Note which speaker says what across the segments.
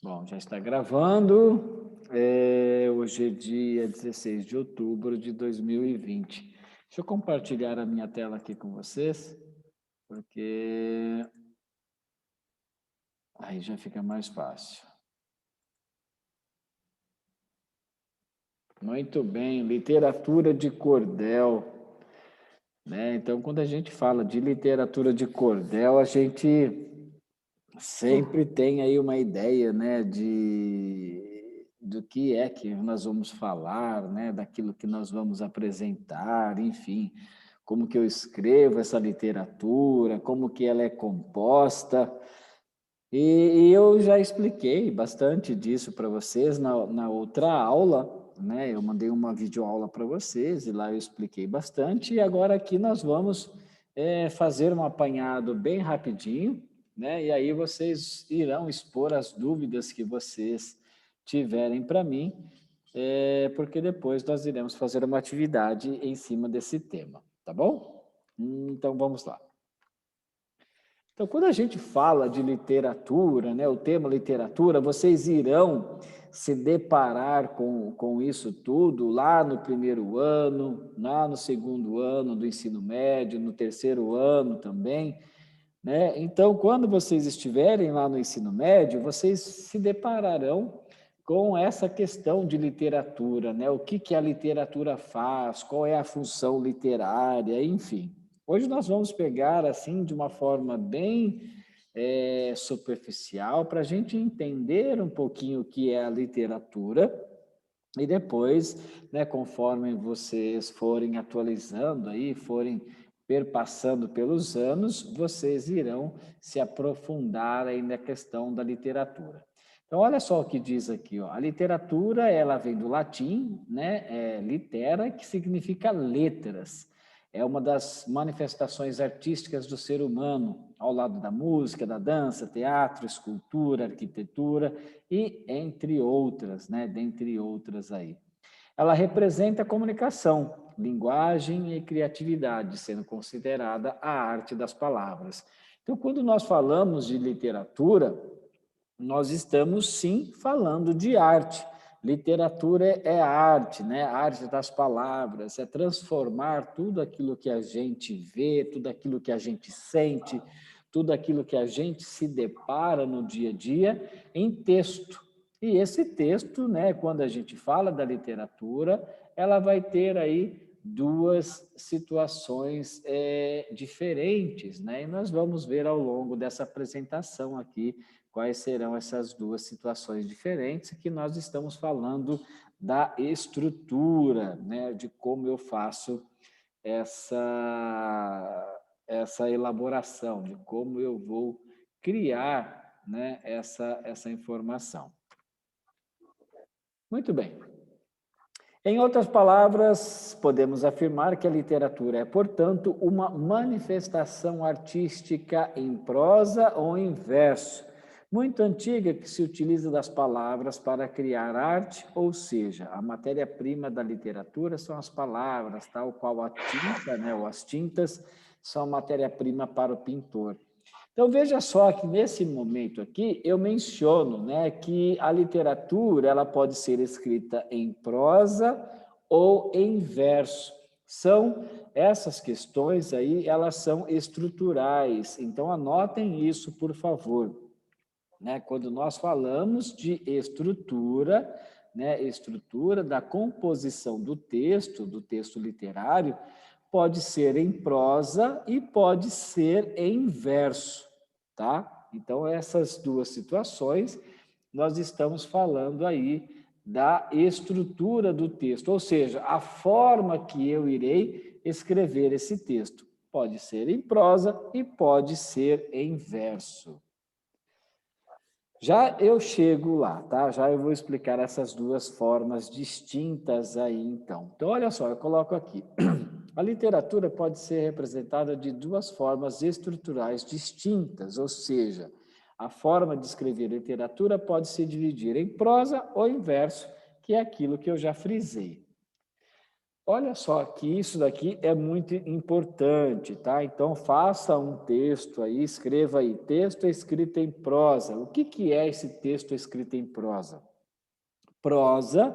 Speaker 1: Bom, já está gravando. Hoje é dia 16 de outubro de 2020. Deixa eu compartilhar a minha tela aqui com vocês, porque aí já fica mais fácil. Muito bem, literatura de cordel, né? Então, quando a gente fala de literatura de cordel, a gente sempre tem aí uma ideia, né, do que é que nós vamos falar, né, daquilo que nós vamos apresentar, enfim, como que eu escrevo essa literatura, como que ela é composta. E eu já expliquei bastante disso para vocês na outra aula, né? Eu mandei uma videoaula para vocês e lá eu expliquei bastante. E agora aqui nós vamos fazer um apanhado bem rapidinho, né? E aí vocês irão expor as dúvidas que vocês tiverem para mim, porque depois nós iremos fazer uma atividade em cima desse tema, tá bom? Então vamos lá. Então, quando a gente fala de literatura, né, o tema literatura, vocês irão se deparar com isso tudo lá no primeiro ano, lá no segundo ano do ensino médio, no terceiro ano também, né? Então, quando vocês estiverem lá no ensino médio, vocês se depararão com essa questão de literatura, né? O que que a literatura faz, qual é a função literária, enfim. Hoje nós vamos pegar assim de uma forma bem superficial para a gente entender um pouquinho o que é a literatura e depois, né, conforme vocês forem atualizando aí, forem perpassando pelos anos, vocês irão se aprofundar aí na questão da literatura. Então, olha só o que diz aqui, ó. A literatura, ela vem do latim, né, litera, que significa letras. É uma das manifestações artísticas do ser humano, ao lado da música, da dança, teatro, escultura, arquitetura e entre outras, né, dentre outras aí. Ela representa a comunicação, linguagem e criatividade, sendo considerada a arte das palavras. Então, quando nós falamos de literatura, nós estamos sim falando de arte. Literatura é arte, né? A arte das palavras, é transformar tudo aquilo que a gente vê, tudo aquilo que a gente sente, tudo aquilo que a gente se depara no dia a dia em texto. E esse texto, né, quando a gente fala da literatura, ela vai ter aí duas situações diferentes, né? E nós vamos ver ao longo dessa apresentação aqui quais serão essas duas situações diferentes, que nós estamos falando da estrutura, né, de como eu faço essa elaboração, de como eu vou criar, né, essa informação. Muito bem. Em outras palavras, podemos afirmar que a literatura é, portanto, uma manifestação artística em prosa ou em verso, muito antiga que se utiliza das palavras para criar arte, ou seja, a matéria-prima da literatura são as palavras, tal qual a tinta, né, ou as tintas, são matéria-prima para o pintor. Então, veja só que nesse momento aqui eu menciono, né, que a literatura ela pode ser escrita em prosa ou em verso. São essas questões aí, elas são estruturais. Então, anotem isso, por favor. Né? Quando nós falamos de estrutura, né, estrutura da composição do texto literário, pode ser em prosa e pode ser em verso, tá? Então, essas duas situações, nós estamos falando aí da estrutura do texto, ou seja, a forma que eu irei escrever esse texto. Pode ser em prosa e pode ser em verso. Já eu chego lá, tá? Já eu vou explicar essas duas formas distintas aí, então. Então, olha só, eu coloco aqui. A literatura pode ser representada de duas formas estruturais distintas, ou seja, a forma de escrever literatura pode se dividir em prosa ou em verso, que é aquilo que eu já frisei. Olha só que isso daqui é muito importante, tá? Então, faça um texto aí, escreva aí, texto escrito em prosa. O que que é esse texto escrito em prosa? Prosa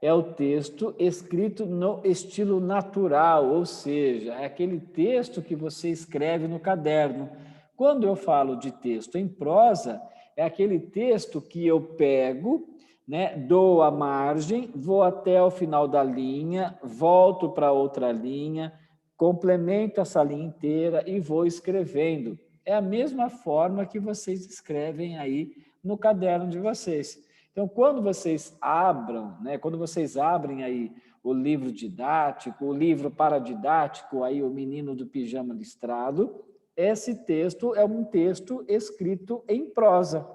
Speaker 1: é o texto escrito no estilo natural, ou seja, é aquele texto que você escreve no caderno. Quando eu falo de texto em prosa, é aquele texto que eu pego, né, dou a margem, vou até o final da linha, volto para outra linha, complemento essa linha inteira e vou escrevendo. É a mesma forma que vocês escrevem aí no caderno de vocês. Então, quando vocês abram, né, quando vocês abrem aí o livro didático, o livro paradidático, aí o menino do pijama listrado, esse texto é um texto escrito em prosa.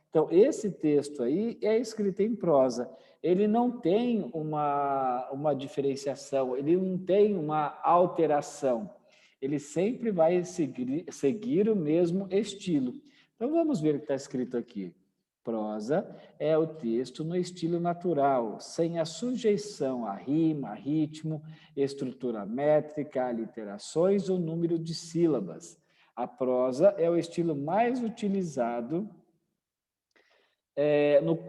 Speaker 1: Então, esse texto aí é escrito em prosa. Ele não tem uma diferenciação, ele não tem uma alteração. Ele sempre vai seguir o mesmo estilo. Então, vamos ver o que está escrito aqui. Prosa é o texto no estilo natural, sem a sujeição a rima, a ritmo, estrutura métrica, aliterações ou número de sílabas. A prosa é o estilo mais utilizado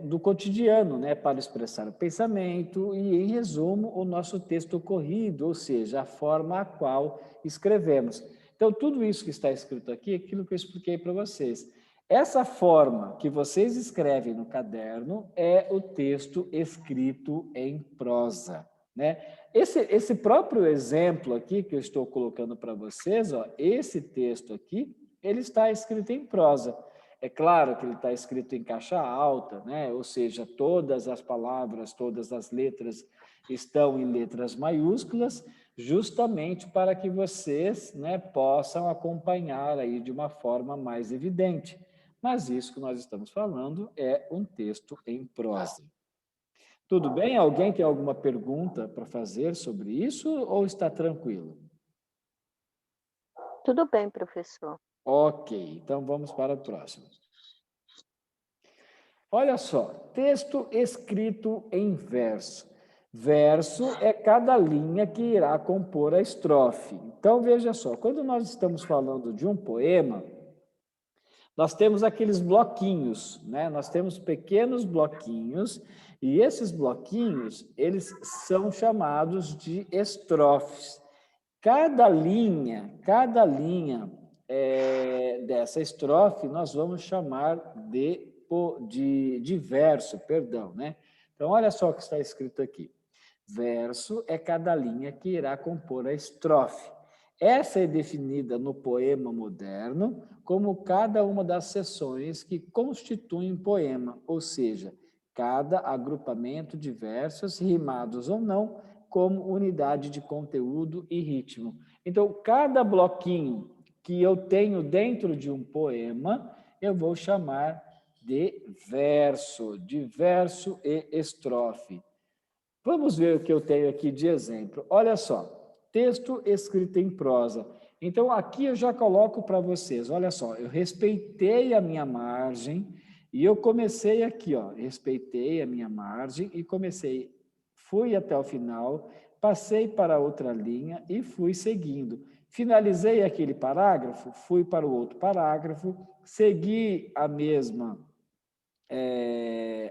Speaker 1: do cotidiano, né, para expressar o pensamento e, em resumo, o nosso texto corrido, ou seja, a forma a qual escrevemos. Então, tudo isso que está escrito aqui é aquilo que eu expliquei para vocês. Essa forma que vocês escrevem no caderno é o texto escrito em prosa, né? Esse próprio exemplo aqui que eu estou colocando para vocês, ó, esse texto aqui, ele está escrito em prosa. É claro que ele está escrito em caixa alta, né? Ou seja, todas as palavras, todas as letras estão em letras maiúsculas, justamente para que vocês, né, possam acompanhar aí de uma forma mais evidente. Mas isso que nós estamos falando é um texto em prosa. Tudo bem? Alguém tem alguma pergunta para fazer sobre isso ou está tranquilo?
Speaker 2: Tudo bem, professor.
Speaker 1: Ok, então vamos para o próximo. Olha só, texto escrito em verso. Verso é cada linha que irá compor a estrofe. Então, veja só, quando nós estamos falando de um poema, nós temos aqueles bloquinhos, né? Nós temos pequenos bloquinhos, e esses bloquinhos, eles são chamados de estrofes. Cada linha dessa estrofe nós vamos chamar de verso, perdão, né? Então, olha só o que está escrito aqui. Verso é cada linha que irá compor a estrofe. Essa é definida no poema moderno como cada uma das seções que constituem um poema, ou seja, cada agrupamento de versos, rimados ou não, como unidade de conteúdo e ritmo. Então, cada bloquinho que eu tenho dentro de um poema, eu vou chamar de verso e estrofe. Vamos ver o que eu tenho aqui de exemplo. Olha só, texto escrito em prosa. Então, aqui eu já coloco para vocês, olha só, eu respeitei a minha margem e eu comecei aqui, ó, respeitei a minha margem e comecei, fui até o final, passei para outra linha e fui seguindo. Finalizei aquele parágrafo, fui para o outro parágrafo, segui a mesma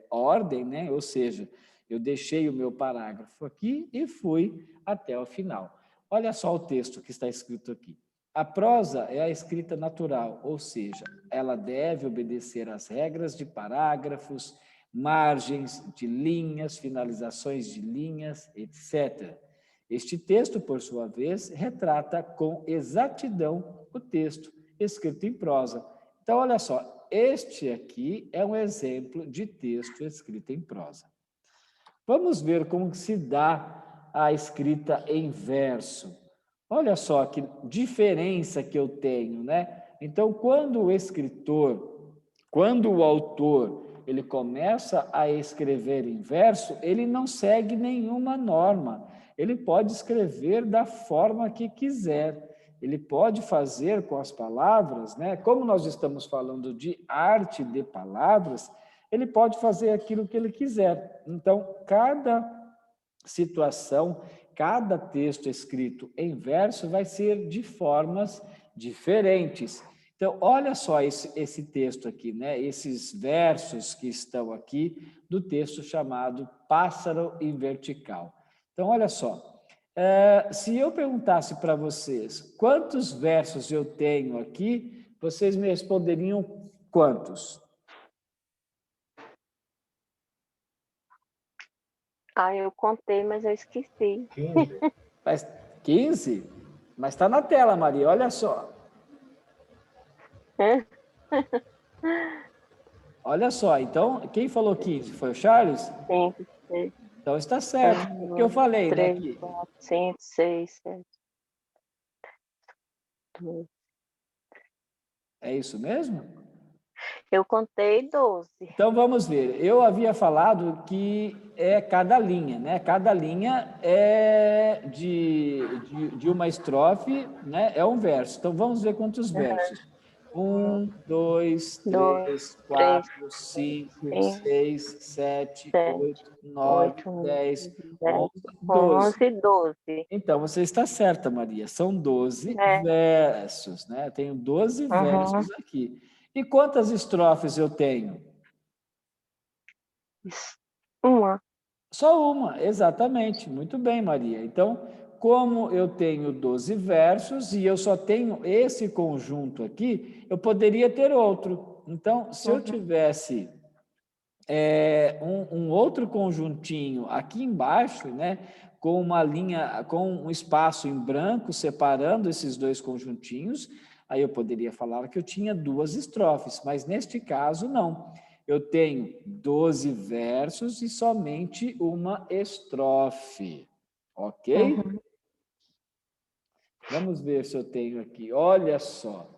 Speaker 1: ordem, né? Ou seja, eu deixei o meu parágrafo aqui e fui até o final. Olha só o texto que está escrito aqui. A prosa é a escrita natural, ou seja, ela deve obedecer às regras de parágrafos, margens de linhas, finalizações de linhas, etc. Este texto, por sua vez, retrata com exatidão o texto escrito em prosa. Então, olha só, este aqui é um exemplo de texto escrito em prosa. Vamos ver como se dá a escrita em verso. Olha só que diferença que eu tenho, né? Então, quando o autor, ele começa a escrever em verso, ele não segue nenhuma norma. Ele pode escrever da forma que quiser. Ele pode fazer com as palavras, né? Como nós estamos falando de arte de palavras, ele pode fazer aquilo que ele quiser. Então, cada situação, cada texto escrito em verso vai ser de formas diferentes. Então, olha só esse texto aqui, né? Esses versos que estão aqui do texto chamado Pássaro em Vertical. Então, olha só. Se eu perguntasse para vocês quantos versos eu tenho aqui, vocês me responderiam quantos?
Speaker 2: Eu contei, mas eu esqueci.
Speaker 3: 15.
Speaker 1: Mas 15? Mas está na tela, Maria, olha só. Olha só, então, quem falou 15? Foi o Charles?
Speaker 2: 5, 6,
Speaker 1: Então está certo, porque eu falei,
Speaker 2: 3,
Speaker 1: né?
Speaker 2: 4, 5, 6, 7, 12.
Speaker 1: É isso mesmo?
Speaker 2: Eu contei 12.
Speaker 1: Então vamos ver. Eu havia falado que é cada linha, né? Cada linha é de uma estrofe, né? É um verso. Então vamos ver quantos versos. 1, 2, 3, 4, 5, 6, 7, 8, 9, 10, 11, 12.
Speaker 2: 11, 12.
Speaker 1: Então, você está certa, Maria. São 12
Speaker 2: É.
Speaker 1: versos, né? Eu tenho 12 versos aqui. E quantas estrofes eu tenho?
Speaker 2: Uma.
Speaker 1: Só uma, exatamente. Muito bem, Maria. Então, como eu tenho 12 versos e eu só tenho esse conjunto aqui, eu poderia ter outro. Então, se eu tivesse um outro conjuntinho aqui embaixo, né, com uma linha, com um espaço em branco separando esses dois conjuntinhos, aí eu poderia falar que eu tinha 2 estrofes, mas neste caso não. Eu tenho 12 versos e somente uma estrofe, ok? Vamos ver se eu tenho aqui. Olha só.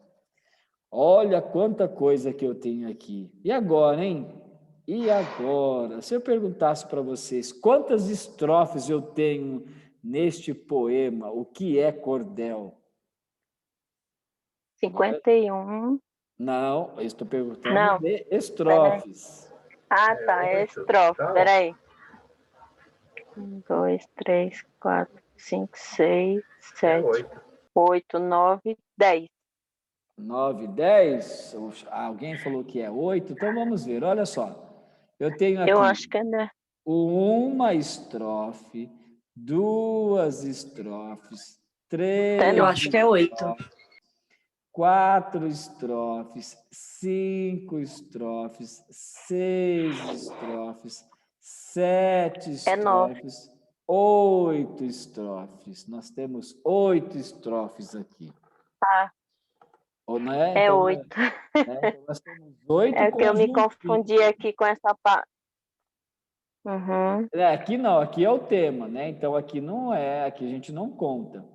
Speaker 1: Olha quanta coisa que eu tenho aqui. E agora, hein? E agora? Se eu perguntasse para vocês quantas estrofes eu tenho neste poema, o que é cordel?
Speaker 2: 51.
Speaker 1: Não, eu estou perguntando
Speaker 2: Não,
Speaker 1: de estrofes.
Speaker 2: tá, é
Speaker 3: 8.
Speaker 2: estrofe.
Speaker 3: Tá.
Speaker 2: Peraí. 1, 2, 3, 4, 5, 6, 7, 8, 9, 10.
Speaker 1: 9, 10? Alguém falou que é 8? Então vamos ver, olha só. Eu tenho aqui
Speaker 2: Eu acho que é.
Speaker 1: uma estrofe, 2 estrofes, 3
Speaker 4: Eu acho que é 8.
Speaker 1: estrofes, 4 estrofes, 5 estrofes, 6 estrofes, 7
Speaker 2: É 9.
Speaker 1: estrofes, 8 estrofes. Nós temos 8 estrofes aqui.
Speaker 2: Tá.
Speaker 1: Ou não é?
Speaker 2: É
Speaker 1: Então,
Speaker 2: 8.
Speaker 1: então nós temos 8
Speaker 2: É que eu me
Speaker 1: conjuntinhos.
Speaker 2: confundi aqui com essa parte.
Speaker 1: Aqui não, aqui é o tema, né? Então aqui não é, aqui a gente não conta.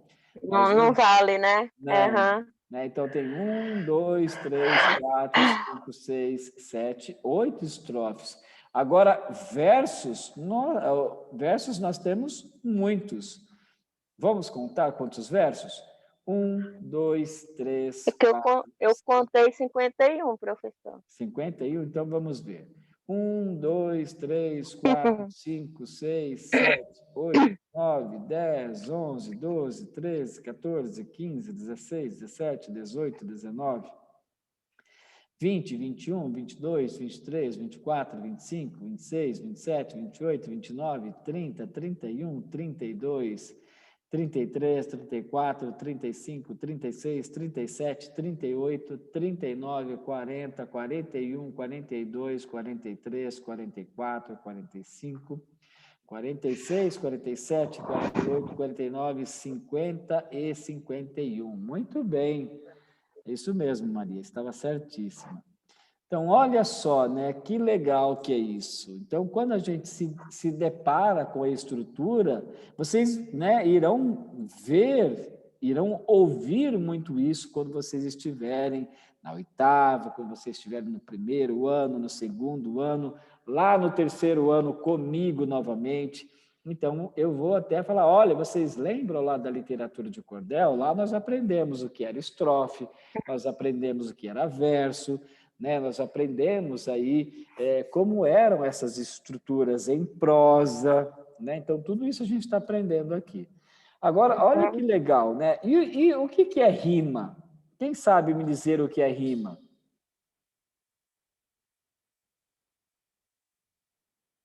Speaker 2: Não vale, né?
Speaker 1: Não, né? Então tem 1, 2, 3, 4, 5, 6, 7, 8 estrofes. Agora, versos nós temos muitos. Vamos contar quantos versos? 1, 2, 3,
Speaker 2: É que
Speaker 1: 4,
Speaker 2: eu contei 51, professor.
Speaker 1: 51, então vamos ver. 1, 2, 3, 4, 5, 6, 7, 8, 9, 10, 11, 12, 13, 14, 15, 16, 17, 18, 19, 20, 21, 22, 23, 24, 25, 26, 27, 28, 29, 30, 31, 32, 33, 34, 35, 36, 37, 38, 39, 40, 41, 42, 43, 44, 45, 46, 47, 48, 49, 50 e 51. Muito bem. Isso mesmo, Maria, estava certíssima. Então, olha só, né? Que legal que é isso. Então, quando a gente se depara com a estrutura, vocês, né, irão ouvir muito isso quando vocês estiverem na oitava, quando vocês estiverem no primeiro ano, no segundo ano, lá no terceiro ano comigo novamente. Então, eu vou até falar, olha, vocês lembram lá da literatura de cordel? Lá nós aprendemos o que era estrofe, nós aprendemos o que era verso, né? Nós aprendemos aí como eram essas estruturas em prosa, né? Então, tudo isso a gente está aprendendo aqui. Agora, olha que legal, né? E o que é rima? Quem sabe me dizer o que é rima?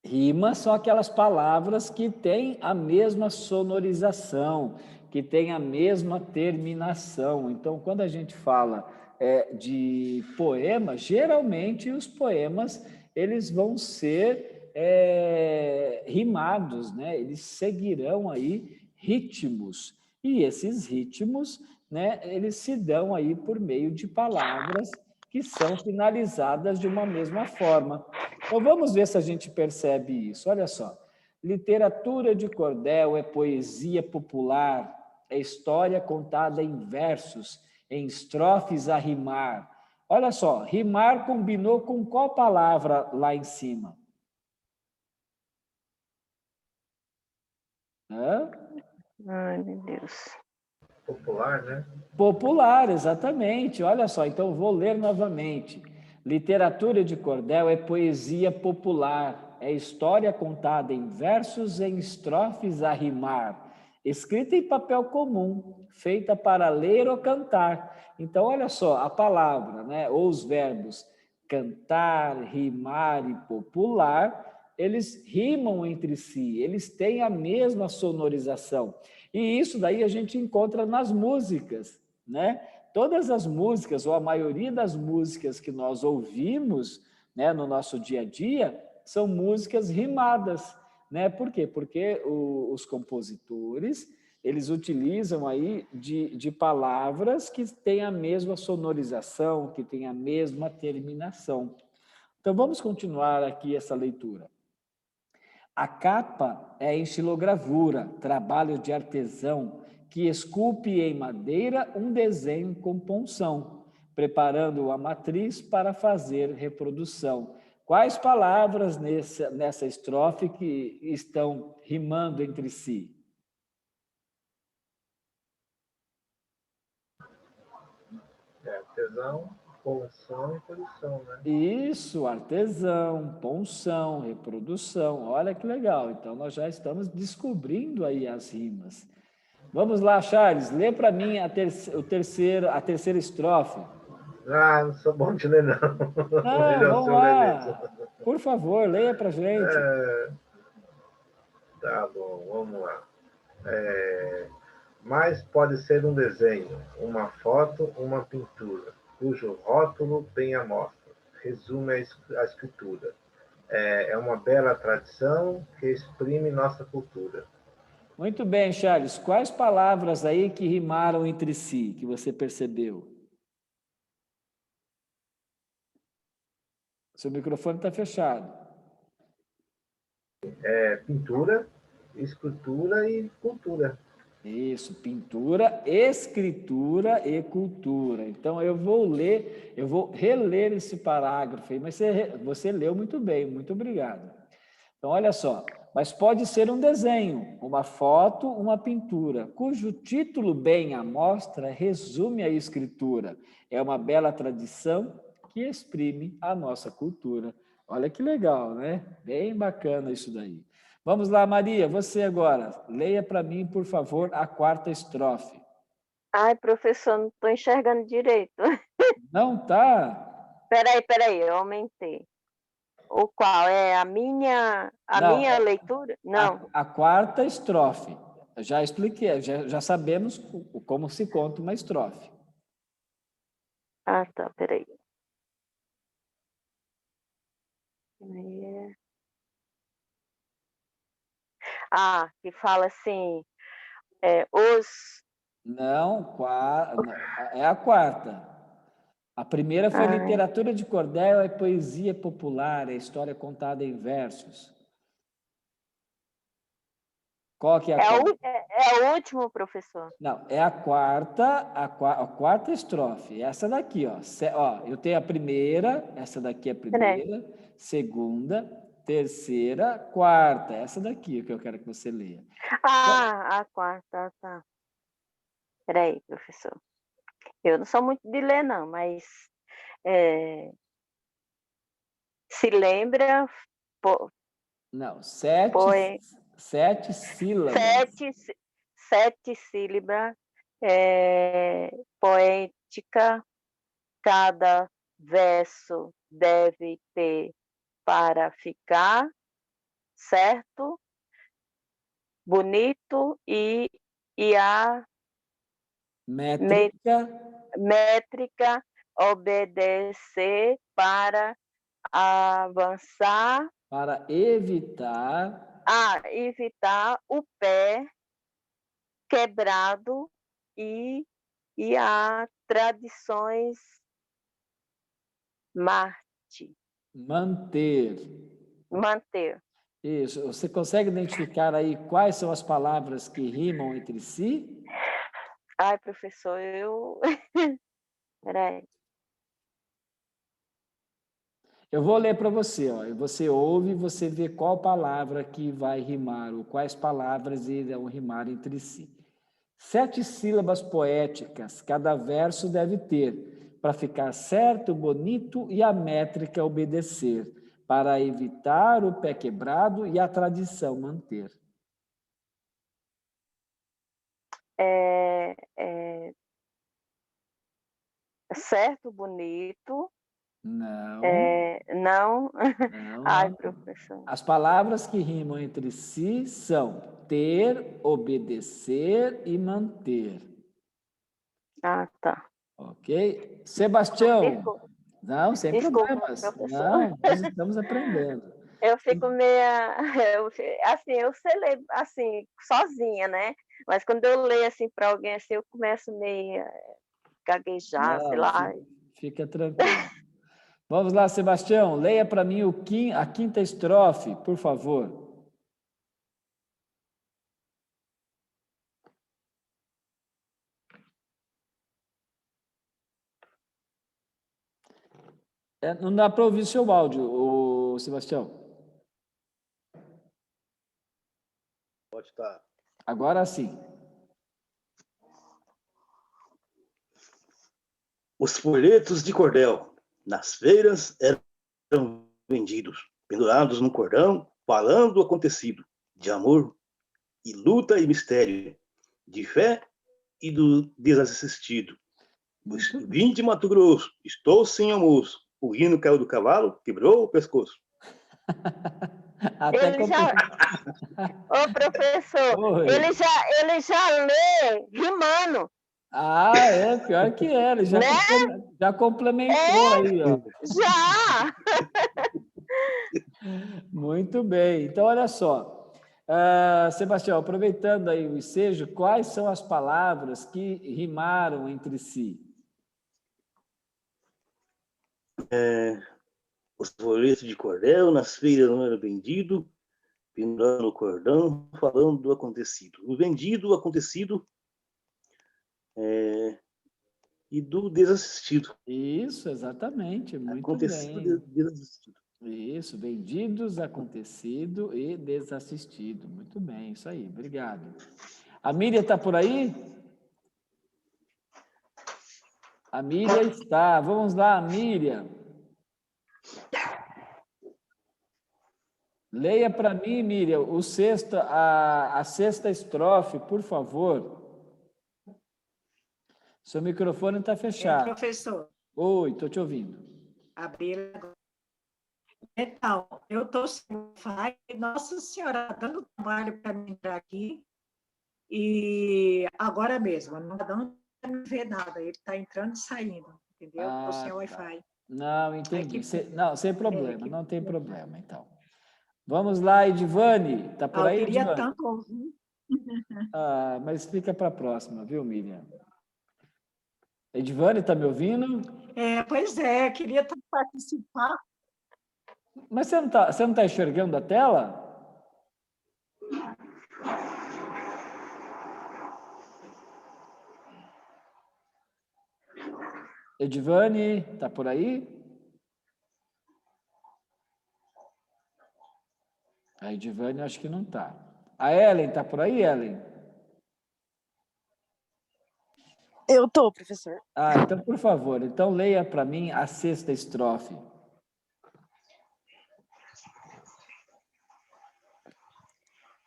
Speaker 1: Rimas são aquelas palavras que têm a mesma sonorização, que têm a mesma terminação. Então, quando a gente fala de poema, geralmente os poemas eles vão ser rimados, né? Eles seguirão aí ritmos. E esses ritmos, né, eles se dão aí por meio de palavras que são finalizadas de uma mesma forma. Então, vamos ver se a gente percebe isso. Olha só. Literatura de cordel é poesia popular, é história contada em versos, em estrofes a rimar. Olha só, rimar combinou com qual palavra lá em cima? Hã?
Speaker 2: Ai, meu Deus.
Speaker 3: Popular, né?
Speaker 1: Popular, exatamente. Olha só, então vou ler novamente. Literatura de cordel é poesia popular, é história contada em versos, em estrofes a rimar, escrita em papel comum, feita para ler ou cantar. Então, olha só, a palavra, né, ou os verbos cantar, rimar e popular, eles rimam entre si, eles têm a mesma sonorização. E isso daí a gente encontra nas músicas, né? Todas as músicas, ou a maioria das músicas que nós ouvimos, né, no nosso dia a dia, são músicas rimadas, né? Por quê? Porque os compositores, eles utilizam aí de palavras que têm a mesma sonorização, que têm a mesma terminação. Então, vamos continuar aqui essa leitura. A capa é estilogravura, trabalho de artesão, que esculpe em madeira um desenho com punção, preparando a matriz para fazer reprodução. Quais palavras nessa estrofe que estão rimando entre si?
Speaker 3: Artesão, punção e produção, né?
Speaker 1: Isso, artesão, punção, reprodução. Olha que legal. Então, nós já estamos descobrindo aí as rimas. Vamos lá, Charles, lê para mim a terceira estrofe.
Speaker 3: Ah, não sou bom de ler, não.
Speaker 1: Não,
Speaker 3: Melhor o
Speaker 1: vamos
Speaker 3: senhor ler mesmo.
Speaker 1: lá. Por favor, leia para gente.
Speaker 3: Tá bom, vamos lá. Mas pode ser um desenho, uma foto, uma pintura, cujo rótulo tem a mostra, resume a escritura. É uma bela tradição que exprime nossa cultura.
Speaker 1: Muito bem, Charles. Quais palavras aí que rimaram entre si, que você percebeu? Seu microfone está fechado.
Speaker 3: Pintura, escultura e cultura.
Speaker 1: Isso, pintura, escritura e cultura. Então, eu vou reler esse parágrafo aí, mas você leu muito bem, muito obrigado. Então, olha só, mas pode ser um desenho, uma foto, uma pintura, cujo título bem à mostra resume a escritura. É uma bela tradição que exprime a nossa cultura. Olha que legal, né? Bem bacana isso daí. Vamos lá, Maria, você agora. Leia para mim, por favor, a quarta estrofe.
Speaker 2: Ai, professor, não estou enxergando direito.
Speaker 1: Não tá?
Speaker 2: Peraí, eu aumentei. O qual? É a
Speaker 1: Não,
Speaker 2: minha leitura? Não.
Speaker 1: a quarta estrofe. Eu já expliquei, já sabemos como se conta uma estrofe.
Speaker 2: Ah, tá, peraí. Ah, que fala assim, os...
Speaker 1: Não, é a quarta. A primeira foi
Speaker 2: Ai,
Speaker 1: literatura de cordel, é poesia popular, é história contada em versos. Qual que é a quarta?
Speaker 2: é o último, professor.
Speaker 1: Não, é a quarta estrofe. Essa daqui, ó. Ó, eu tenho a primeira, essa daqui é a
Speaker 2: Peraí.
Speaker 1: primeira, segunda, terceira, quarta. Essa daqui que eu quero que você leia.
Speaker 2: Ah, a quarta, tá. Peraí, professor. Eu não sou muito de ler, não, mas é, se lembra, pô,
Speaker 1: Não,
Speaker 2: poe,
Speaker 1: sete sílabas.
Speaker 2: sete, 7 sílabas, poética, cada verso deve ter para ficar certo, bonito e a
Speaker 1: Métrica
Speaker 2: métrica obedecer para avançar,
Speaker 1: para evitar
Speaker 2: evitar o pé quebrado e a tradições
Speaker 1: manter.
Speaker 2: manter.
Speaker 1: Isso. Você consegue identificar aí quais são as palavras que rimam entre si?
Speaker 2: Ai, professor, Peraí.
Speaker 1: Eu vou ler para você, ó. E você ouve e você vê qual palavra que vai rimar, ou quais palavras irão rimar entre si. 7 sílabas poéticas, cada verso deve ter, para ficar certo, bonito e a métrica obedecer, para evitar o pé quebrado e a tradição manter.
Speaker 2: Certo, bonito.
Speaker 1: Não,
Speaker 2: Não.
Speaker 1: não,
Speaker 2: Ai,
Speaker 1: não.
Speaker 2: professor.
Speaker 1: As palavras que rimam entre si são ter, obedecer e manter.
Speaker 2: Ah, tá.
Speaker 1: Ok? Sebastião,
Speaker 2: Desculpa,
Speaker 1: não, sem
Speaker 2: desculpa,
Speaker 1: problemas.
Speaker 2: professor.
Speaker 1: Não, nós estamos aprendendo.
Speaker 2: Eu fico meia, assim, eu sei ler assim sozinha, né? Mas quando eu leio assim para alguém assim, eu começo meio gaguejar, sei
Speaker 1: Não,
Speaker 2: lá.
Speaker 1: fica tranquilo. Vamos lá, Sebastião, leia para mim a quinta estrofe, por favor. Não dá para ouvir seu áudio, ô, Sebastião.
Speaker 4: Pode estar.
Speaker 1: Agora sim.
Speaker 4: Os folhetos de cordel nas feiras eram vendidos, pendurados no cordão, falando o acontecido, de amor e luta e mistério, de fé e do desassistido. Vim de Mato Grosso, estou sem almoço. O hino caiu do cavalo, quebrou o pescoço.
Speaker 1: Até
Speaker 2: Ele já, ô professor,
Speaker 1: Oi.
Speaker 2: ele já lê rimando,
Speaker 1: Ah, é, pior que é, ele já,
Speaker 2: né?
Speaker 1: já complementou aí, ó.
Speaker 2: Já!
Speaker 1: Muito bem. Então, olha só. Sebastião, aproveitando aí o ensejo, quais são as palavras que rimaram entre si?
Speaker 4: Os folhetos de cordel nas feiras não eram vendidos, pendurando o cordão, falando do acontecido. O vendido, o acontecido e do desassistido.
Speaker 1: Isso, exatamente, muito
Speaker 4: Acontecido,
Speaker 1: bem.
Speaker 4: desassistido.
Speaker 1: Isso, vendidos, acontecido e desassistido. Muito bem, isso aí, obrigado. A Miriam está por aí? A Miriam está. Vamos lá, Miriam. Leia para mim, Miriam, a sexta estrofe, por favor. Seu microfone está fechado.
Speaker 5: Professor,
Speaker 1: Oi, estou te ouvindo.
Speaker 5: abrir agora. Então, eu estou sem Wi-Fi, Nossa Senhora, dando trabalho para mim entrar aqui, e agora mesmo, não está dando para me ver nada, ele está entrando e saindo, entendeu? Estou sem
Speaker 1: Tá.
Speaker 5: Wi-Fi.
Speaker 1: Não, entendi. Não, sem problema,
Speaker 5: que-
Speaker 1: não tem problema, então. Vamos lá, Edivane. Está por
Speaker 5: Eu
Speaker 1: aí,
Speaker 5: queria
Speaker 1: Edivane?
Speaker 5: tanto ouvir.
Speaker 1: Mas fica para a próxima, viu, Miriam? Edivane, está me ouvindo?
Speaker 5: Pois é, queria tanto participar.
Speaker 1: Mas você não tá enxergando a tela? Edivane, tá por aí? A Edivane acho que não tá. A Ellen, tá por aí, Ellen?
Speaker 6: Eu tô, professor.
Speaker 1: Então, por favor, então leia para mim a sexta estrofe.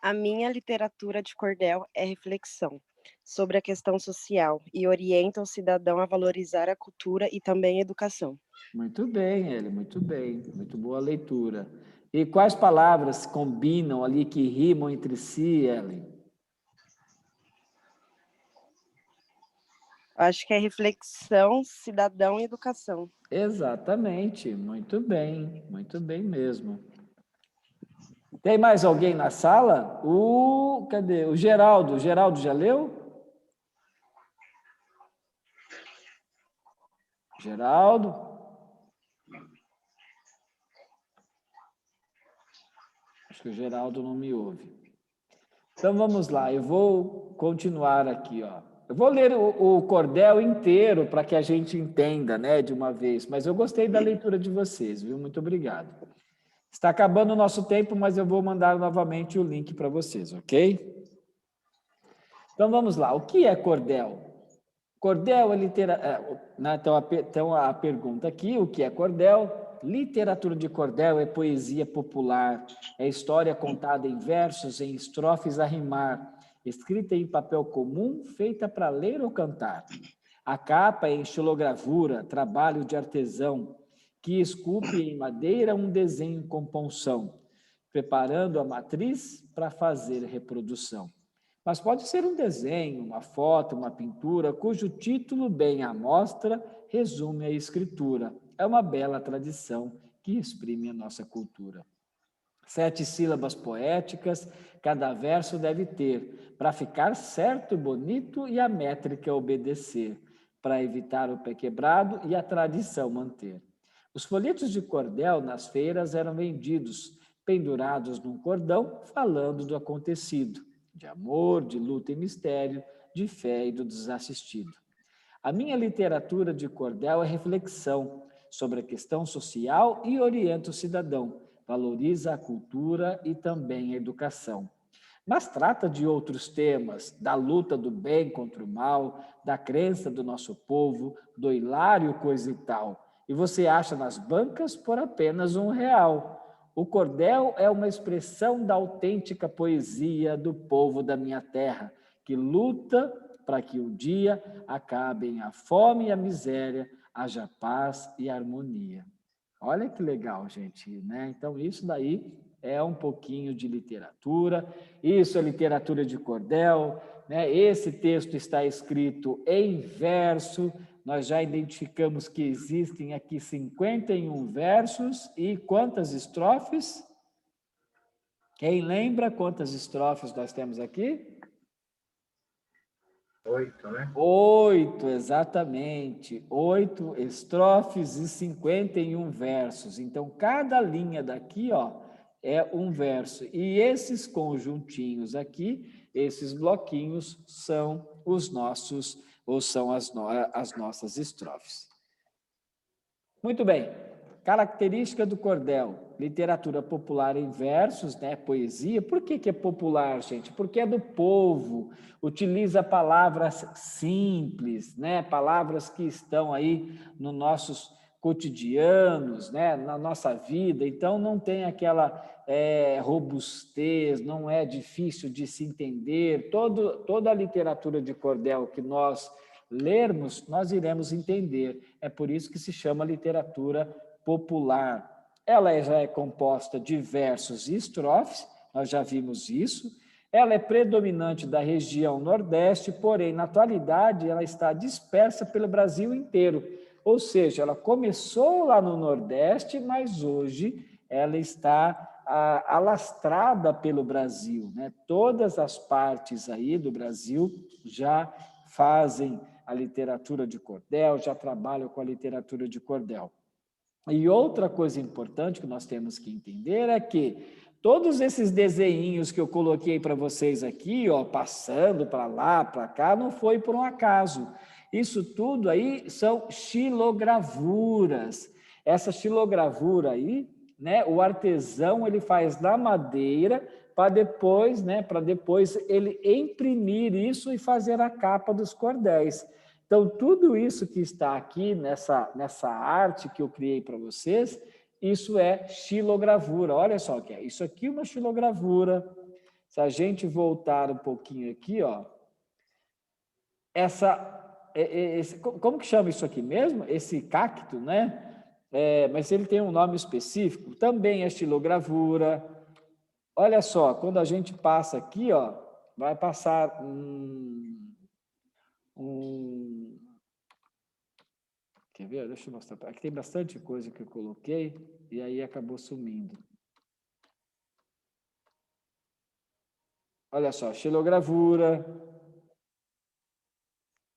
Speaker 6: A minha literatura de cordel é reflexão sobre a questão social e orienta o cidadão a valorizar a cultura e também a educação.
Speaker 1: Muito bem, Eli, muito bem. Muito boa leitura. E quais palavras combinam ali, que rimam entre si, Eli?
Speaker 6: Acho que é reflexão, cidadão e educação.
Speaker 1: Exatamente, muito bem mesmo. Tem mais alguém na sala? Cadê? O Geraldo. O Geraldo já leu? Geraldo? Acho que o Geraldo não me ouve. Então vamos lá, eu vou continuar aqui, ó. Eu vou ler o cordel inteiro para que a gente entenda, né, de uma vez, mas eu gostei da leitura de vocês, viu? Muito obrigado. Está acabando o nosso tempo, mas eu vou mandar novamente o link para vocês, ok? Então vamos lá, o que é cordel? Cordel é então a pergunta aqui, o que é cordel? Literatura de cordel é poesia popular, é história contada em versos, em estrofes a rimar, escrita em papel comum, feita para ler ou cantar. A capa é em xilogravura, trabalho de artesão, que esculpe em madeira um desenho com punção, preparando a matriz para fazer reprodução. Mas pode ser um desenho, uma foto, uma pintura, cujo título bem à mostra resume a escritura. É uma bela tradição que exprime a nossa cultura. 7 sílabas poéticas, cada verso deve ter, para ficar certo e bonito e a métrica obedecer, para evitar o pé quebrado e a tradição manter. Os folhetos de cordel nas feiras eram vendidos, pendurados num cordão, falando do acontecido, de amor, de luta e mistério, de fé e do desassistido. A minha literatura de cordel é reflexão sobre a questão social e orienta o cidadão, valoriza a cultura e também a educação. Mas trata de outros temas, da luta do bem contra o mal, da crença do nosso povo, do hilário coisa e tal. E você acha nas bancas por apenas R$1. O cordel é uma expressão da autêntica poesia do povo da minha terra, que luta para que um dia acabem a fome e a miséria, haja paz e harmonia. Olha que legal, gente, né? Então, isso daí é um pouquinho de literatura, isso é literatura de cordel, né? Esse texto está escrito em verso, nós já identificamos que existem aqui 51 versos e quantas estrofes? Quem lembra quantas estrofes nós temos aqui?
Speaker 3: 8, né?
Speaker 1: 8, exatamente. 8 estrofes e 51 versos. Então, cada linha daqui, ó, é um verso. E esses conjuntinhos aqui, esses bloquinhos, são os nossos, ou são as nossas estrofes. Muito bem. Característica do cordel, literatura popular em versos, né, poesia. Por que é popular, gente? Porque é do povo, utiliza palavras simples, né, palavras que estão aí nos nossos cotidianos, né, na nossa vida. Então, não tem aquela robustez, não é difícil de se entender. Toda a literatura de cordel que nós lermos, nós iremos entender. É por isso que se chama literatura popular. Ela já é composta de versos e estrofes, nós já vimos isso. Ela é predominante da região Nordeste, porém, na atualidade, ela está dispersa pelo Brasil inteiro. Ou seja, ela começou lá no Nordeste, mas hoje ela está alastrada pelo Brasil, né? Todas as partes aí do Brasil já fazem a literatura de cordel, já trabalham com a literatura de cordel. E outra coisa importante que nós temos que entender é que todos esses desenhinhos que eu coloquei para vocês aqui, ó, passando para lá, para cá, não foi por um acaso. Isso tudo aí são xilogravuras. Essa xilogravura aí, né, o artesão ele faz na madeira para depois ele imprimir isso e fazer a capa dos cordéis. Então, tudo isso que está aqui nessa arte que eu criei para vocês, isso é xilogravura. Olha só o que é. Isso aqui é uma xilogravura. Se a gente voltar um pouquinho aqui, ó, como que chama isso aqui mesmo? Esse cacto, né? Mas ele tem um nome específico, também é estilogravura. Olha só, quando a gente passa aqui, ó, vai passar quer ver? Deixa eu mostrar. Aqui tem bastante coisa que eu coloquei e aí acabou sumindo. Olha só, xilogravura.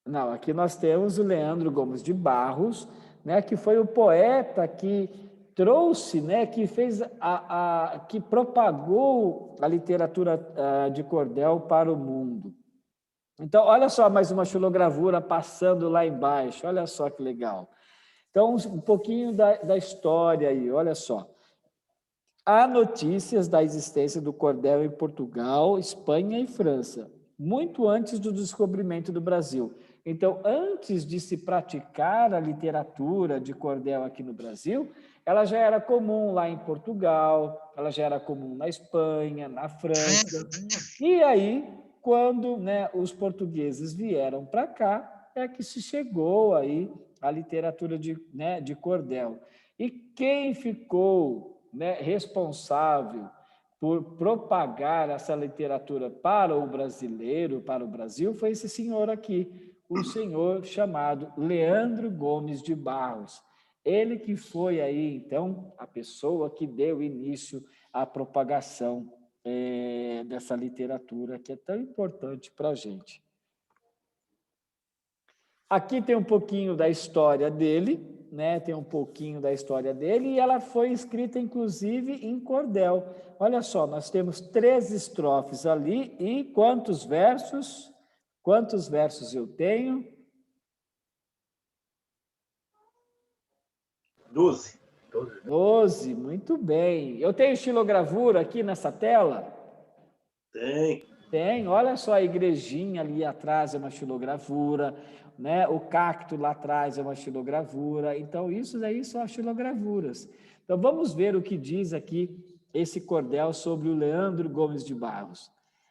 Speaker 1: Não, aqui nós temos o Leandro Gomes de Barros, né, que foi o poeta que trouxe, né, que fez que propagou a literatura de cordel para o mundo. Então, olha só mais uma xilogravura passando lá embaixo, olha só que legal. Então, um pouquinho da história aí, olha só. Há notícias da existência do cordel em Portugal, Espanha e França, muito antes do descobrimento do Brasil. Então, antes de se praticar a literatura de cordel aqui no Brasil, ela já era comum lá em Portugal, ela já era comum na Espanha, na França. E aí, quando, né, os portugueses vieram para cá, é que se chegou aí a literatura de cordel. E quem ficou, né, responsável por propagar essa literatura para o brasileiro, para o Brasil, foi esse senhor aqui, um senhor chamado Leandro Gomes de Barros. Ele que foi aí, então, a pessoa que deu início à propagação dessa literatura que é tão importante para a gente. Aqui tem um pouquinho da história dele, né? Tem um pouquinho da história dele e ela foi escrita, inclusive, em cordel. Olha só, nós temos 3 estrofes ali e quantos versos? Quantos versos eu tenho?
Speaker 4: 12.
Speaker 1: 12, muito bem. Eu tenho estilogravura aqui nessa tela?
Speaker 4: Tem.
Speaker 1: Tem, olha só, a igrejinha ali atrás é uma estilogravura, né? O cacto lá atrás é uma estilogravura. Então, isso daí são as estilogravuras. Então, vamos ver o que diz aqui esse cordel sobre o Leandro Gomes de Barros.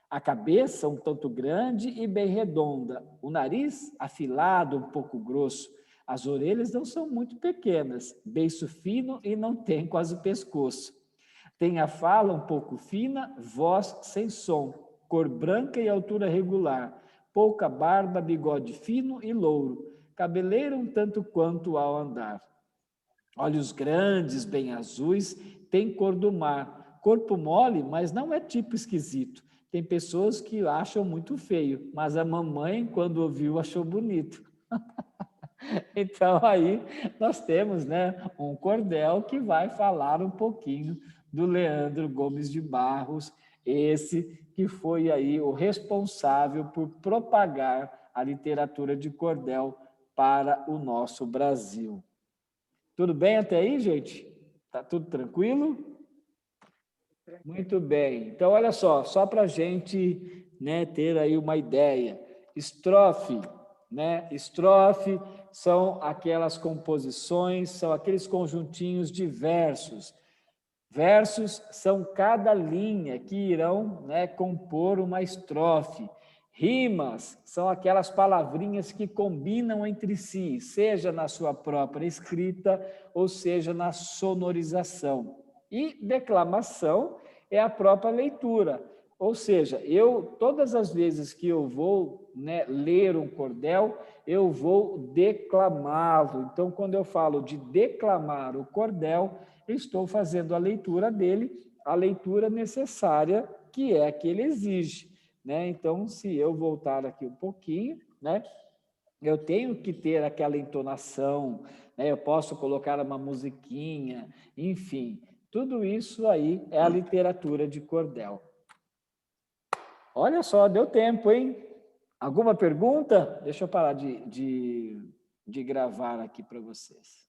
Speaker 1: A cabeça um tanto grande e bem redonda, o nariz afilado, um pouco grosso, as orelhas não são muito pequenas, beiço fino e não tem quase pescoço. Tem a fala um pouco fina, voz sem som, cor branca e altura regular, pouca barba, bigode fino e louro, cabeleira um tanto quanto ao andar. Olhos grandes, bem azuis, tem cor do mar, corpo mole, mas não é tipo esquisito. Tem pessoas que acham muito feio, mas a mamãe, quando ouviu, achou bonito. Então, aí nós temos, né, um cordel que vai falar um pouquinho do Leandro Gomes de Barros, esse que foi aí o responsável por propagar a literatura de cordel para o nosso Brasil. Tudo bem até aí, gente? Tá tudo tranquilo? Muito bem. Então, olha só para a gente, né, ter aí uma ideia. Estrofe, né? Estrofe são aquelas composições, são aqueles conjuntinhos de versos. Versos são cada linha que irão, né, compor uma estrofe. Rimas são aquelas palavrinhas que combinam entre si, seja na sua própria escrita ou seja na sonorização. E declamação é a própria leitura. Ou seja, todas as vezes que eu vou, né, ler um cordel, eu vou declamá-lo. Então, quando eu falo de declamar o cordel, eu estou fazendo a leitura dele, a leitura necessária que é a que ele exige, né? Então, se eu voltar aqui um pouquinho, né, eu tenho que ter aquela entonação, né? Eu posso colocar uma musiquinha, enfim, tudo isso aí é a literatura de cordel. Olha só, deu tempo, hein? Alguma pergunta? Deixa eu parar de gravar aqui para vocês.